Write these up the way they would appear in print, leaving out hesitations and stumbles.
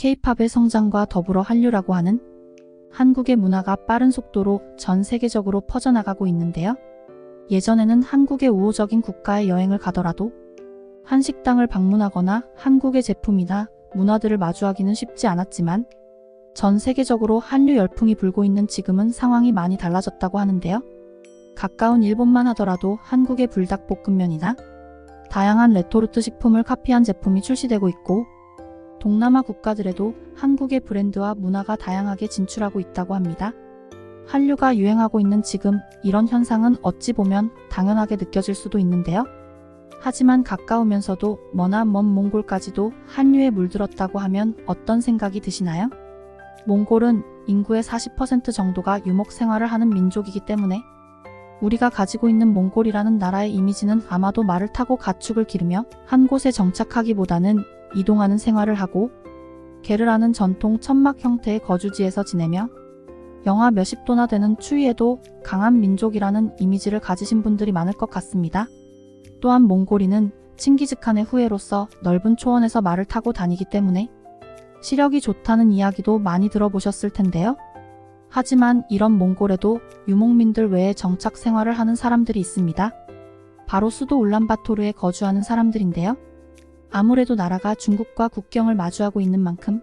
K-팝의 성장과 더불어 한류라고 하는 한국의 문화가 빠른 속도로 전 세계적으로 퍼져나가고 있는데요. 예전에는 한국의 우호적인 국가에 여행을 가더라도 한식당을 방문하거나 한국의 제품이나 문화들을 마주하기는 쉽지 않았지만 전 세계적으로 한류 열풍이 불고 있는 지금은 상황이 많이 달라졌다고 하는데요. 가까운 일본만 하더라도 한국의 불닭볶음면이나 다양한 레토르트 식품을 카피한 제품이 출시되고 있고 동남아 국가들에도 한국의 브랜드와 문화가 다양하게 진출하고 있다고 합니다. 한류가 유행하고 있는 지금 이런 현상은 어찌 보면 당연하게 느껴질 수도 있는데요. 하지만 가까우면서도 머나 먼 몽골까지도 한류에 물들었다고 하면 어떤 생각이 드시나요? 몽골은 인구의 40% 정도가 유목 생활을 하는 민족이기 때문에 우리가 가지고 있는 몽골이라는 나라의 이미지는 아마도 말을 타고 가축을 기르며 한 곳에 정착하기보다는 이동하는 생활을 하고 게르라는 전통 천막 형태의 거주지에서 지내며 영하 몇십 도나 되는 추위에도 강한 민족이라는 이미지를 가지신 분들이 많을 것 같습니다. 또한 몽골인은 칭기즈칸의 후예로서 넓은 초원에서 말을 타고 다니기 때문에 시력이 좋다는 이야기도 많이 들어보셨을 텐데요. 하지만 이런 몽골에도 유목민들 외에 정착 생활을 하는 사람들이 있습니다. 바로 수도 울란바토르에 거주하는 사람들인데요. 아무래도 나라가 중국과 국경을 마주하고 있는 만큼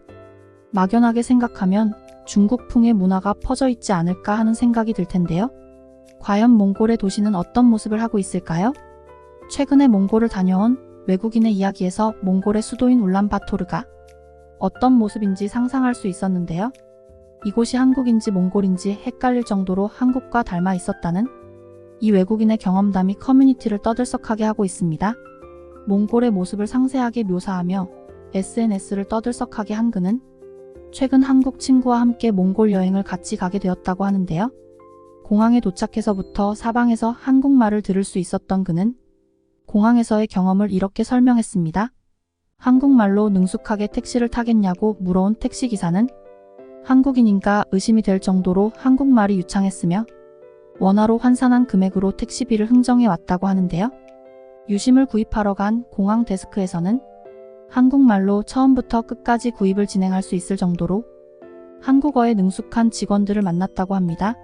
막연하게 생각하면 중국풍의 문화가 퍼져 있지 않을까 하는 생각이 들 텐데요. 과연 몽골의 도시는 어떤 모습을 하고 있을까요? 최근에 몽골을 다녀온 외국인의 이야기에서 몽골의 수도인 울란바토르가 어떤 모습인지 상상할 수 있었는데요. 이곳이 한국인지 몽골인지 헷갈릴 정도로 한국과 닮아 있었다는 이 외국인의 경험담이 커뮤니티를 떠들썩하게 하고 있습니다. 몽골의 모습을 상세하게 묘사하며 SNS를 떠들썩하게 한 그는 최근 한국 친구와 함께 몽골 여행을 같이 가게 되었다고 하는데요. 공항에 도착해서부터 사방에서 한국말을 들을 수 있었던 그는 공항에서의 경험을 이렇게 설명했습니다. 한국말로 능숙하게 택시를 타겠냐고 물어온 택시기사는 한국인인가 의심이 될 정도로 한국말이 유창했으며 원화로 환산한 금액으로 택시비를 흥정해 왔다고 하는데요. 유심을 구입하러 간 공항 데스크에서는 한국말로 처음부터 끝까지 구입을 진행할 수 있을 정도로 한국어에 능숙한 직원들을 만났다고 합니다.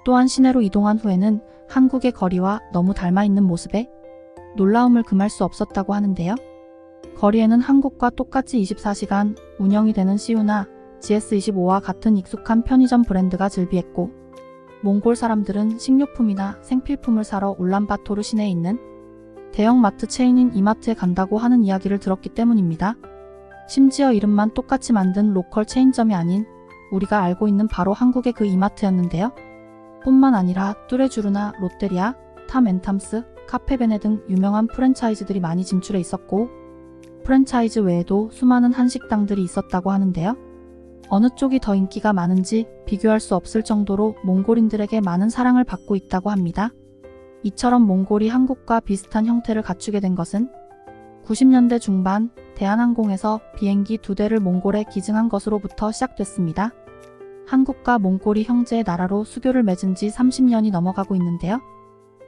또한 시내로 이동한 후에는 한국의 거리와 너무 닮아 있는 모습에 놀라움을 금할 수 없었다고 하는데요. 거리에는 한국과 똑같이 24시간 운영이 되는 CU나 GS25와 같은 익숙한 편의점 브랜드가 즐비했고 몽골 사람들은 식료품이나 생필품을 사러 울란바토르 시내에 있는 대형 마트 체인인 이마트에 간다고 하는 이야기를 들었기 때문입니다. 심지어 이름만 똑같이 만든 로컬 체인점이 아닌 우리가 알고 있는 바로 한국의 그 이마트였는데요. 뿐만 아니라 뚜레쥬르나 롯데리아, 탐앤탐스, 카페베네 등 유명한 프랜차이즈들이 많이 진출해 있었고 프랜차이즈 외에도 수많은 한식당들이 있었다고 하는데요. 어느 쪽이 더 인기가 많은지 비교할 수 없을 정도로 몽골인들에게 많은 사랑을 받고 있다고 합니다. 이처럼 몽골이 한국과 비슷한 형태를 갖추게 된 것은 90년대 중반 대한항공에서 비행기 2대를 몽골에 기증한 것으로부터 시작됐습니다. 한국과 몽골이 형제의 나라로 수교를 맺은 지 30년이 넘어가고 있는데요.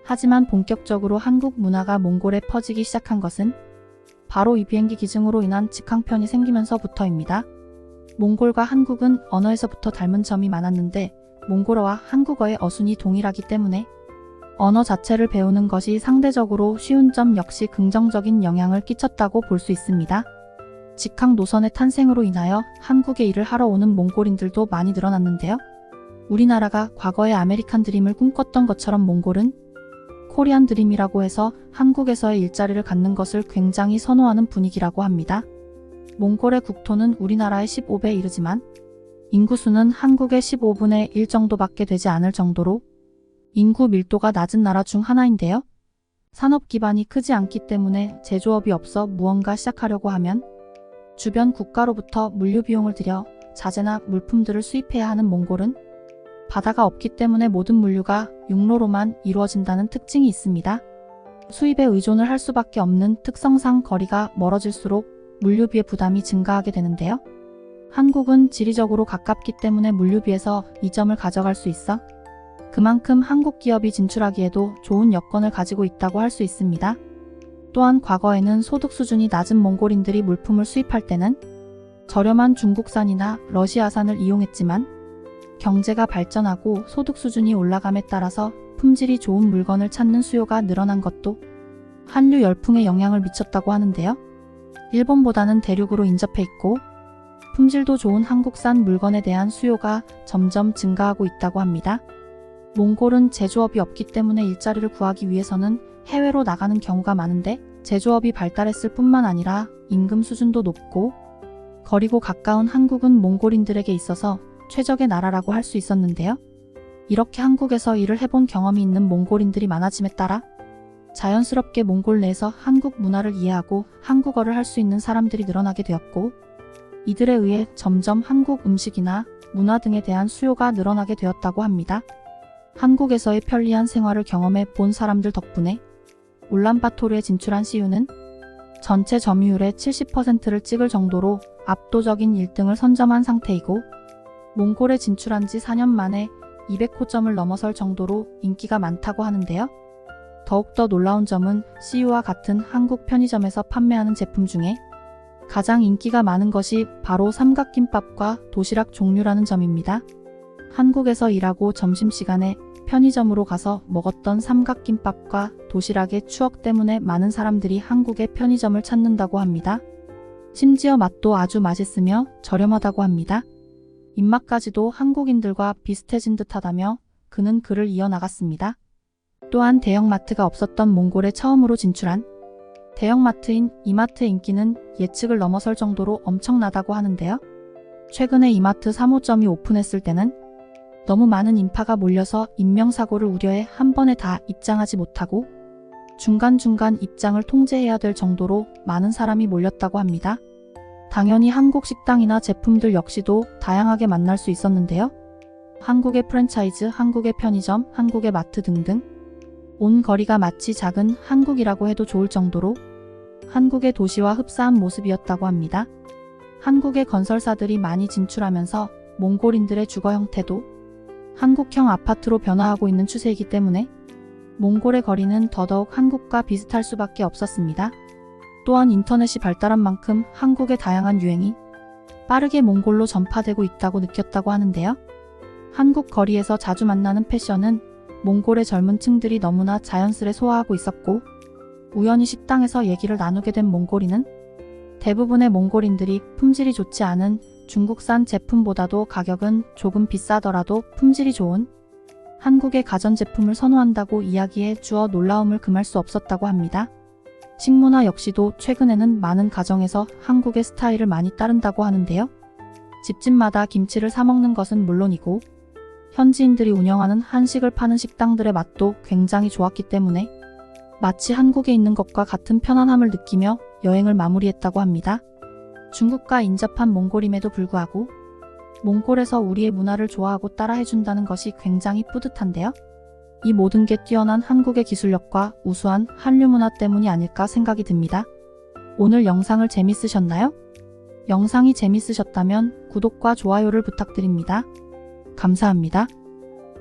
하지만 본격적으로 한국 문화가 몽골에 퍼지기 시작한 것은 바로 이 비행기 기증으로 인한 직항편이 생기면서부터입니다. 몽골과 한국은 언어에서부터 닮은 점이 많았는데 몽골어와 한국어의 어순이 동일하기 때문에 언어 자체를 배우는 것이 상대적으로 쉬운 점 역시 긍정적인 영향을 끼쳤다고 볼 수 있습니다. 직항 노선의 탄생으로 인하여 한국에 일을 하러 오는 몽골인들도 많이 늘어났는데요. 우리나라가 과거에 아메리칸 드림을 꿈꿨던 것처럼 몽골은 코리안 드림이라고 해서 한국에서의 일자리를 갖는 것을 굉장히 선호하는 분위기라고 합니다. 몽골의 국토는 우리나라의 15배에 이르지만 인구수는 한국의 15분의 1 정도밖에 되지 않을 정도로 인구 밀도가 낮은 나라 중 하나인데요. 산업 기반이 크지 않기 때문에 제조업이 없어 무언가 시작하려고 하면 주변 국가로부터 물류 비용을 들여 자재나 물품들을 수입해야 하는 몽골은 바다가 없기 때문에 모든 물류가 육로로만 이루어진다는 특징이 있습니다. 수입에 의존을 할 수밖에 없는 특성상 거리가 멀어질수록 물류비의 부담이 증가하게 되는데요. 한국은 지리적으로 가깝기 때문에 물류비에서 이점을 가져갈 수 있어 그만큼 한국 기업이 진출하기에도 좋은 여건을 가지고 있다고 할 수 있습니다. 또한 과거에는 소득 수준이 낮은 몽골인들이 물품을 수입할 때는 저렴한 중국산이나 러시아산을 이용했지만 경제가 발전하고 소득 수준이 올라감에 따라서 품질이 좋은 물건을 찾는 수요가 늘어난 것도 한류 열풍에 영향을 미쳤다고 하는데요. 일본보다는 대륙으로 인접해 있고 품질도 좋은 한국산 물건에 대한 수요가 점점 증가하고 있다고 합니다. 몽골은 제조업이 없기 때문에 일자리를 구하기 위해서는 해외로 나가는 경우가 많은데 제조업이 발달했을 뿐만 아니라 임금 수준도 높고 거리고 가까운 한국은 몽골인들에게 있어서 최적의 나라라고 할 수 있었는데요. 이렇게 한국에서 일을 해본 경험이 있는 몽골인들이 많아짐에 따라 자연스럽게 몽골 내에서 한국 문화를 이해하고 한국어를 할 수 있는 사람들이 늘어나게 되었고 이들에 의해 점점 한국 음식이나 문화 등에 대한 수요가 늘어나게 되었다고 합니다. 한국에서의 편리한 생활을 경험해 본 사람들 덕분에 울란바토르에 진출한 시우는 전체 점유율의 70%를 찍을 정도로 압도적인 1등을 선점한 상태이고 몽골에 진출한 지 4년 만에 200호점을 넘어설 정도로 인기가 많다고 하는데요. 더욱더 놀라운 점은 시우와 같은 한국 편의점에서 판매하는 제품 중에 가장 인기가 많은 것이 바로 삼각김밥과 도시락 종류라는 점입니다. 한국에서 일하고 점심시간에 편의점으로 가서 먹었던 삼각김밥과 도시락의 추억 때문에 많은 사람들이 한국의 편의점을 찾는다고 합니다. 심지어 맛도 아주 맛있으며 저렴하다고 합니다. 입맛까지도 한국인들과 비슷해진 듯하다며 그는 글을 이어나갔습니다. 또한 대형마트가 없었던 몽골에 처음으로 진출한 대형마트인 이마트의 인기는 예측을 넘어설 정도로 엄청나다고 하는데요. 최근에 이마트 3호점이 오픈했을 때는 너무 많은 인파가 몰려서 인명사고를 우려해 한 번에 다 입장하지 못하고 중간중간 입장을 통제해야 될 정도로 많은 사람이 몰렸다고 합니다. 당연히 한국 식당이나 제품들 역시도 다양하게 만날 수 있었는데요. 한국의 프랜차이즈, 한국의 편의점, 한국의 마트 등등 온 거리가 마치 작은 한국이라고 해도 좋을 정도로 한국의 도시와 흡사한 모습이었다고 합니다. 한국의 건설사들이 많이 진출하면서 몽골인들의 주거 형태도 한국형 아파트로 변화하고 있는 추세이기 때문에 몽골의 거리는 더더욱 한국과 비슷할 수밖에 없었습니다. 또한 인터넷이 발달한 만큼 한국의 다양한 유행이 빠르게 몽골로 전파되고 있다고 느꼈다고 하는데요. 한국 거리에서 자주 만나는 패션은 몽골의 젊은 층들이 너무나 자연스레 소화하고 있었고 우연히 식당에서 얘기를 나누게 된 몽골인은 대부분의 몽골인들이 품질이 좋지 않은 중국산 제품보다도 가격은 조금 비싸더라도 품질이 좋은 한국의 가전제품을 선호한다고 이야기해 주어 놀라움을 금할 수 없었다고 합니다. 식문화 역시도 최근에는 많은 가정에서 한국의 스타일을 많이 따른다고 하는데요. 집집마다 김치를 사 먹는 것은 물론이고 현지인들이 운영하는 한식을 파는 식당들의 맛도 굉장히 좋았기 때문에 마치 한국에 있는 것과 같은 편안함을 느끼며 여행을 마무리했다고 합니다. 중국과 인접한 몽골임에도 불구하고 몽골에서 우리의 문화를 좋아하고 따라해준다는 것이 굉장히 뿌듯한데요. 이 모든 게 뛰어난 한국의 기술력과 우수한 한류 문화 때문이 아닐까 생각이 듭니다. 오늘 영상을 재밌으셨나요? 영상이 재밌으셨다면 구독과 좋아요를 부탁드립니다. 감사합니다.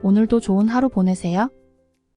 오늘도 좋은 하루 보내세요.